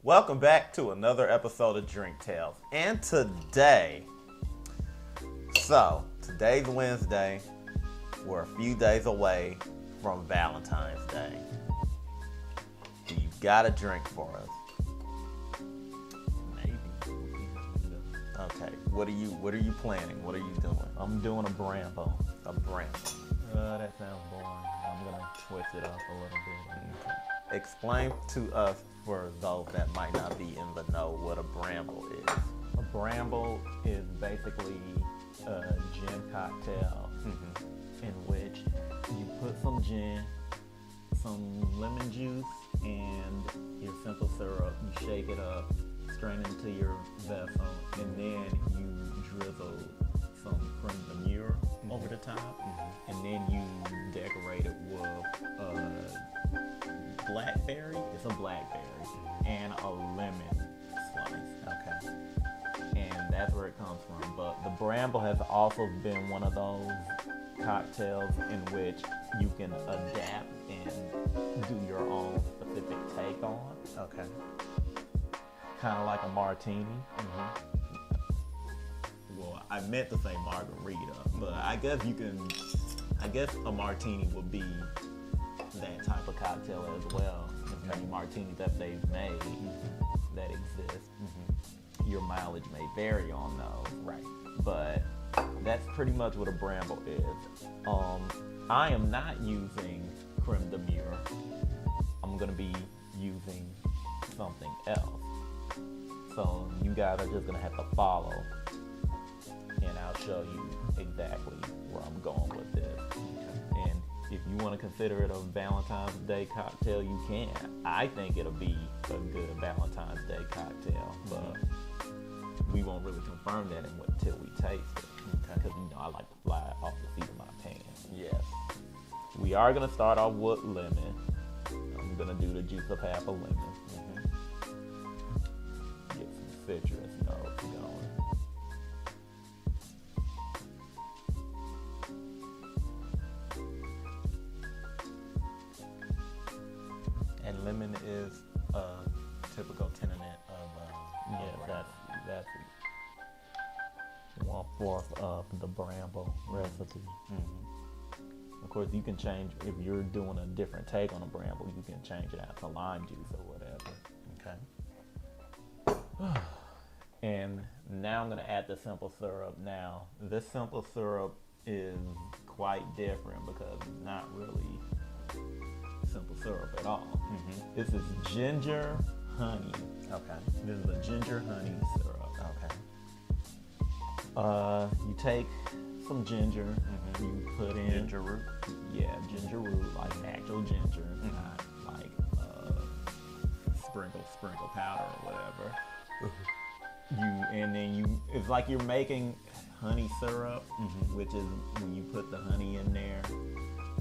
Welcome back to another episode of Drink Tales. And today's Wednesday. We're a few days away from Valentine's Day. Do you got a drink for us? Maybe. Okay. What are you planning? What are you doing? I'm doing a Bramble. A brand. That sounds boring. I'm gonna switch it up a little bit. Explain to us, for those that might not be in the know, what a bramble is. A Bramble is basically a gin cocktail in which you put some gin, some lemon juice, and your simple syrup. You shake it up, strain it into your vessel, and then you drizzle some creme de liqueur over the top, and then you decorate it with blackberry. It's a blackberry and a lemon slice. Okay. And that's where it comes from. But the Bramble has also been one of those cocktails in which you can adapt and do your own specific take on. Okay. Kind of like a martini. Well, I meant to say margarita, but I guess a martini would be that type of cocktail as well. There's many martinis that they've made that exist. Your mileage may vary on those, Right. but that's pretty much what a Bramble is. I am not using creme de liqueur. I'm gonna be using something else. So you guys are just gonna have to follow, and I'll show you exactly where I'm going with this. And if you want to consider it a Valentine's Day cocktail, you can. I think it'll be a good Valentine's Day cocktail, but we won't really confirm that until we taste it. Because I like to fly off the seat of my pants. Yes. We are gonna start off with lemon. I'm gonna do the juice of half a lemon. Get some citrus notes going. And lemon is a typical tenet of That's 1/4 of the Bramble recipe. Of course, you can change, if you're doing a different take on a Bramble, you can change it out to lime juice or whatever. Okay. And now I'm going to add the simple syrup. Now, this simple syrup is quite different because it's not really simple syrup at all. This is ginger honey. Okay. This is a ginger honey syrup. Okay. You take some ginger, you put in Ginger root. Yeah, ginger root, like actual ginger, not like sprinkle powder or whatever. It's like you're making honey syrup, which is when you put the honey in there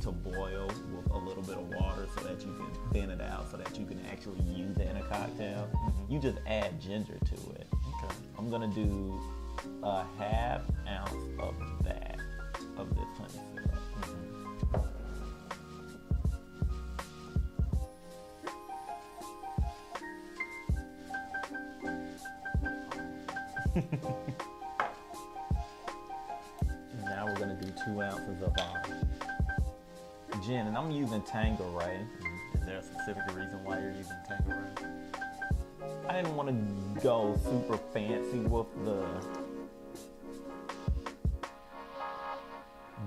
to boil with a little bit of water so that you can thin it out so that you can actually use it in a cocktail. You just add ginger to it. Okay. I'm gonna do a 1/2 ounce of this honey syrup. Now we're gonna do 2 ounces of our gin, and I'm using Tanqueray. Is there a specific reason why you're using Tanqueray? I didn't want to go super fancy with the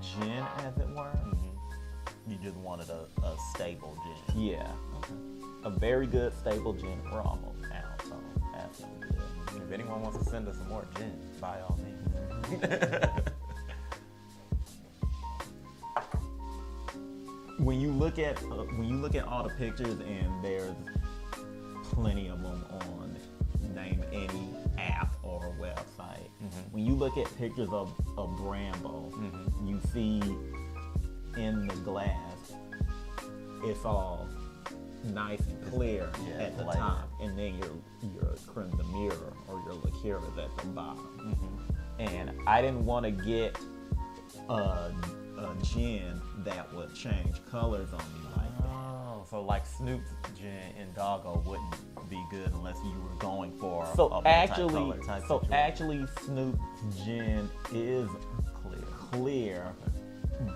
gin, as it were. You just wanted a stable gin. Yeah. Okay. A very good stable gin. We're almost out, so that's no good. If anyone wants to send us some more gin, by all means. When you look at all the pictures, and there's plenty of them on name any app or website. When you look at pictures of a Bramble, you see in the glass it's all nice and clear at the top, and then your creme de liqueur or your liqueur is at the bottom. And I didn't want to get a gin that would change colors on me like that. Oh, so like Snoop's gin and Doggo wouldn't be good unless you were going for a So multicolor type situation. actually, Snoop's gin is clear,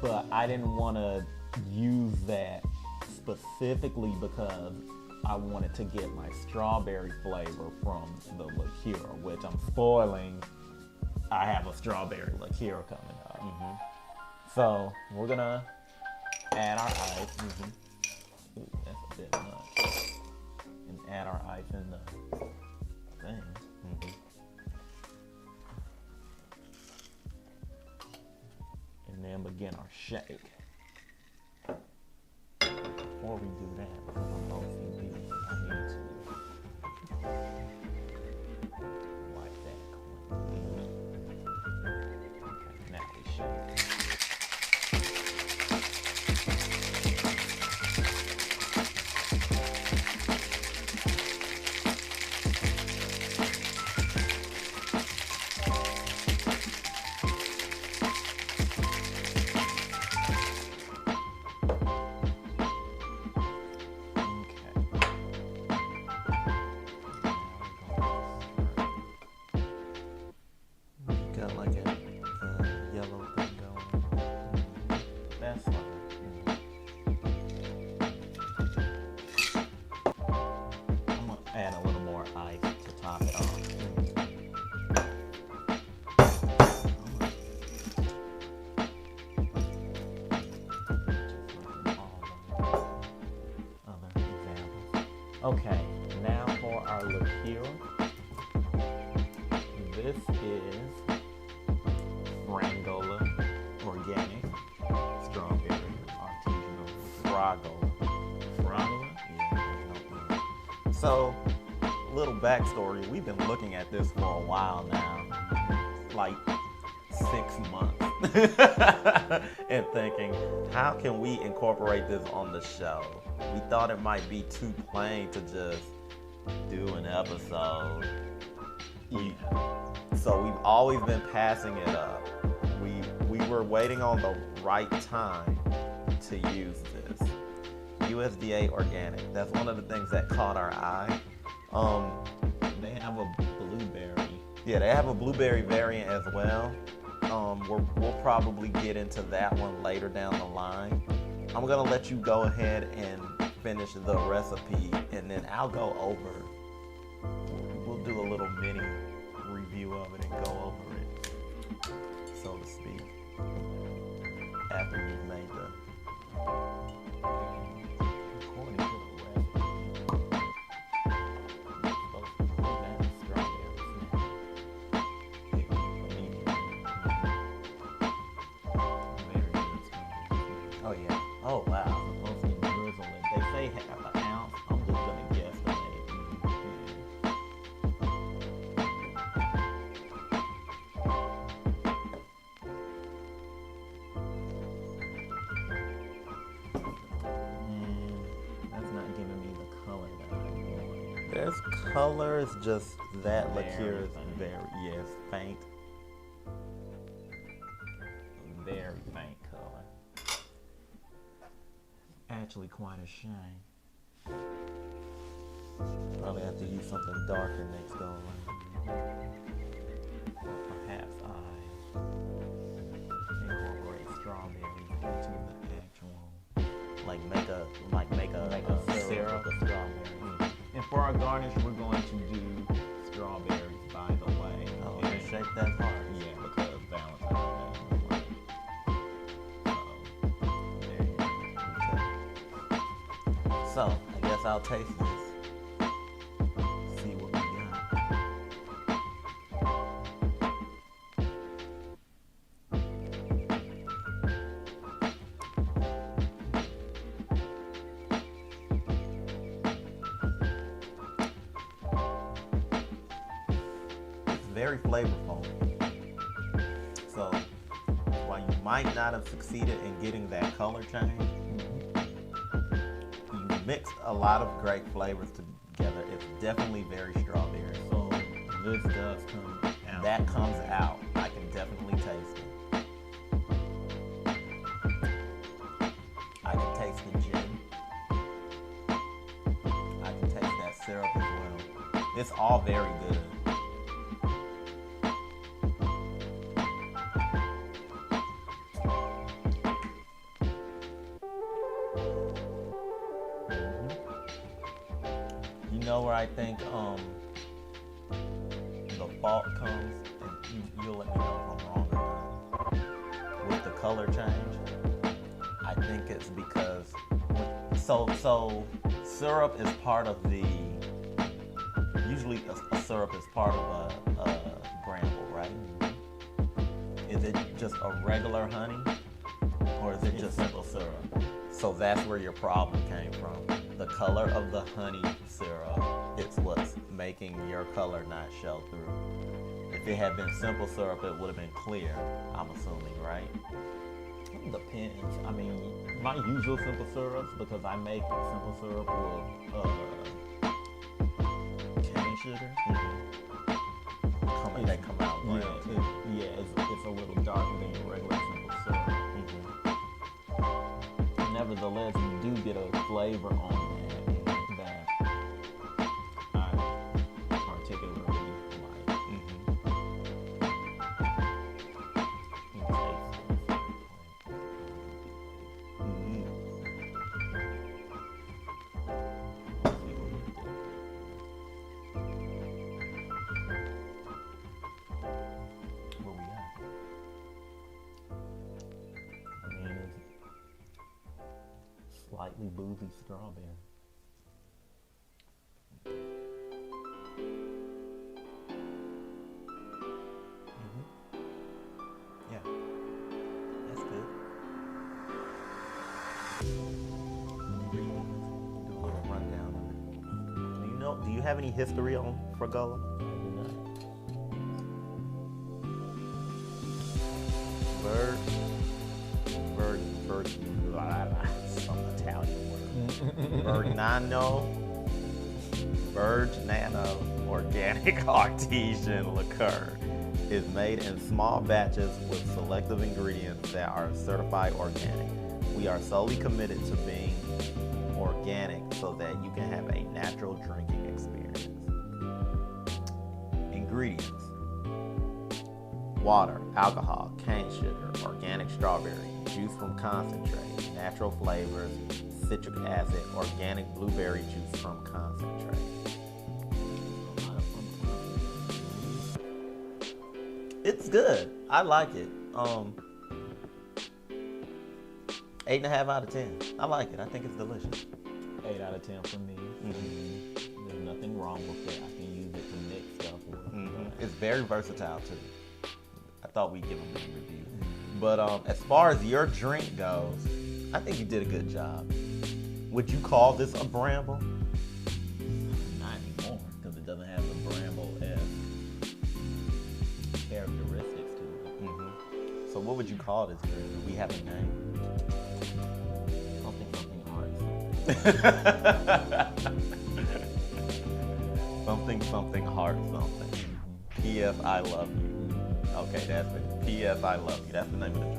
but I didn't want to use that specifically because I wanted to get my strawberry flavor from the liqueur, which I'm spoiling. I have a strawberry liqueur coming up. So we're gonna add our ice. Ooh, that's a bit much. And add our ice in the thing. And then begin our shake. Before we do that, because I'm OCD, I need to wipe that clean. Okay, now we shake. Got like a yellow thing going. That's fine. I'm gonna add a little more ice to top it off. Other examples. Okay, now for our liqueur. This is Frangola organic strawberry artisanal Fragola. Fragola. Yeah. So, little backstory. We've been looking at this for a while now, like 6 months, and thinking, how can we incorporate this on the show? We thought it might be too plain to just do an episode. So we've always been passing it up. We were waiting on the right time to use this. USDA organic. That's one of the things that caught our eye. They have a blueberry. Yeah, they have a blueberry variant as well. We'll probably get into that one later down the line. I'm gonna let you go ahead and finish the recipe, and then I'll go over. We'll do a little mini review of it and go over it, so to speak, after you've made the. According to the recipe, you're supposed to put that strawberry snack. Very good strawberry. Oh yeah. Oh wow. Supposed to drizzle it. They say half an ounce. I'm just gonna guesstimate. That's not giving me the color that I want. There's color. It's just that Very liqueur is faint. it's faint. Very faint color. Actually, quite a shame. Probably have to use something darker next go around. Or perhaps I incorporate strawberries into the actual, Like make a syrup of strawberries. And for our garnish, we're going to do strawberries, by the way. Oh, And and shake that hard. Yeah, because Valentine's Day. There you go. Okay. So I guess I'll taste this. See what we got. It's very flavorful. So while you might not have succeeded in getting that color change, you mixed a lot of great flavors together. It's definitely very strawberry. So this does come out. That comes out. I can definitely taste it. I can taste the gin. It's all very good. You know where I think the fault comes, and you'll let me know if I'm wrong or not, with the color change. I think it's because so syrup is part of the, usually a syrup is part of a bramble, right? Is it just a regular honey, or is it just simple syrup? So that's where your problem came from. The color of the honey syrup, it's what's making your color not show through. If it had been simple syrup, it would have been clear, I'm assuming, right? It depends. I mean, my usual simple syrups, because I make simple syrup with cane sugar. They come out brown. It's a little darker than your regular simple syrup. Nevertheless, you do get a flavor on that I particularly like. Where we at? I mean, it's slightly boozy strawberry. Yeah, that's good. Do a little rundown of it. Do you have any history on Fragola? Some Italian word. Virgnano organic artesian liqueur is made in small batches with selective ingredients that are certified organic. We are solely committed to being organic so that you can have a natural drinking experience. Ingredients: water, alcohol, cane sugar, organic strawberry, juice from concentrate, natural flavors, citric acid, organic blueberry juice from concentrate. It's good. I like it. 8.5 out of 10. I like it. I think it's delicious. 8 out of 10 for me. There's nothing wrong with it. I can use it to mix stuff with. It's very versatile too. I thought we'd give them a review. But as far as your drink goes, I think you did a good job. Would you call this a bramble? Not anymore, because it doesn't have the bramble-esque characteristics to it. So what would you call this drink? Do we have a name? Something hard. something heart something. P.S. I love you. Okay, that's it. P.S. I love you. That's the name of the drink.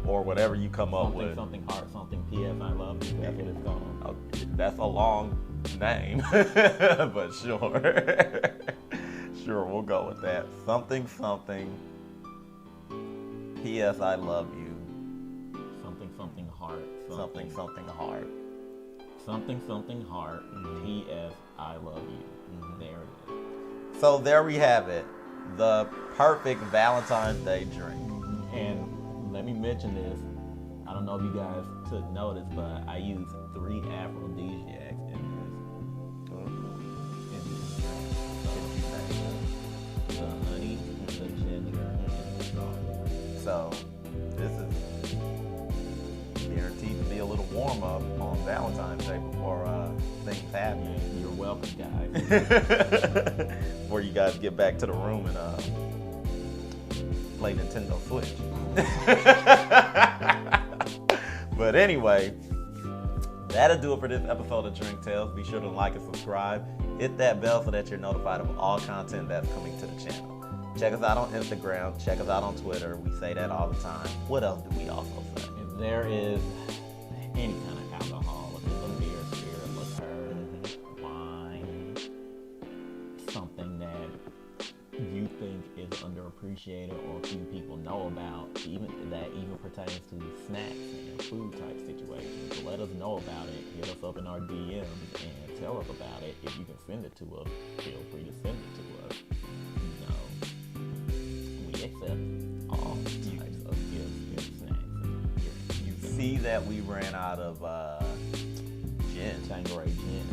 Or whatever you come up with. Something heart something. P.S. I love you. That's what it's called. Okay, that's a long name, but sure. Sure, we'll go with that. Something. P.S. I love you. Something heart. Something heart. Something heart. P.S. I love you. There it is. So there we have it. The perfect Valentine's Day drink. And let me mention this. I don't know if you guys took notice, but I used 3 aphrodisiacs in this. The honey, the ginger, and the strawberry. So this is guaranteed to be a little warm up on Valentine's Day before things happen. You're welcome, guys. Before you guys get back to the room and play Nintendo Switch. But anyway, that'll do it for this episode of Drink Tales. Be sure to like and subscribe. Hit that bell so that you're notified of all content that's coming to the channel. Check us out on Instagram. Check us out on Twitter. We say that all the time. What else do we also say? there is any kind of alcohol, if it's a beer, spirit, liqueur, wine, something that you think is underappreciated or few people know about, even pertains to snacks and food type situations. So let us know about it. Hit us up in our DMs and tell us about it. If you can send it to us, feel free to send it to us. We accept all types of gifts and snacks. You see that we ran out of gin. Tanqueray gin.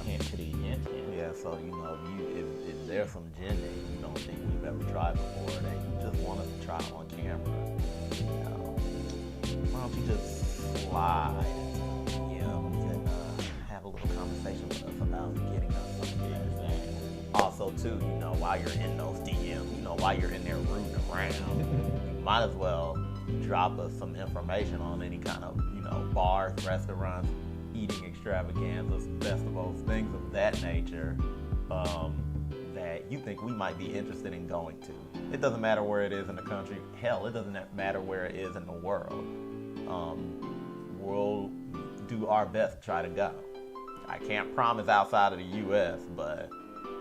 Hint to the hint. Yeah, so if there's some gin that you don't think we've ever tried before, that you just want us to try on camera, why don't you just slide into the DMs and have a little conversation with us about getting us something. Exactly. Also, too, while you're in those DMs, while you're in there rooting around, you might as well drop us some information on any kind of, bars, restaurants, eating extravaganzas, festivals, things of that nature, that you think we might be interested in going to. It doesn't matter where it is in the country. Hell, it doesn't matter where it is in the world. We'll do our best to try to go. I can't promise outside of the U.S., but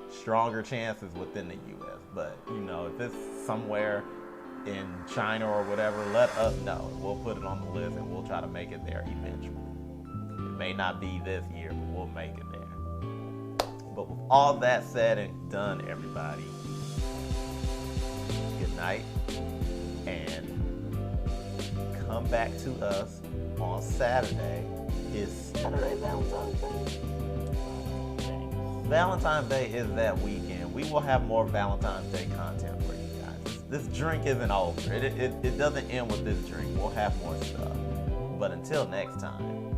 stronger chances within the U.S. But, if it's somewhere in China or whatever, let us know. We'll put it on the list and we'll try to make it there eventually. It may not be this year, but we'll make it there. But with all that said and done, everybody, good night, and come back to us on Saturday. Is Saturday Valentine's Day? Valentine's Day is that weekend. We will have more Valentine's Day content for you guys. This drink isn't over. It doesn't end with this drink. We'll have more stuff. But until next time,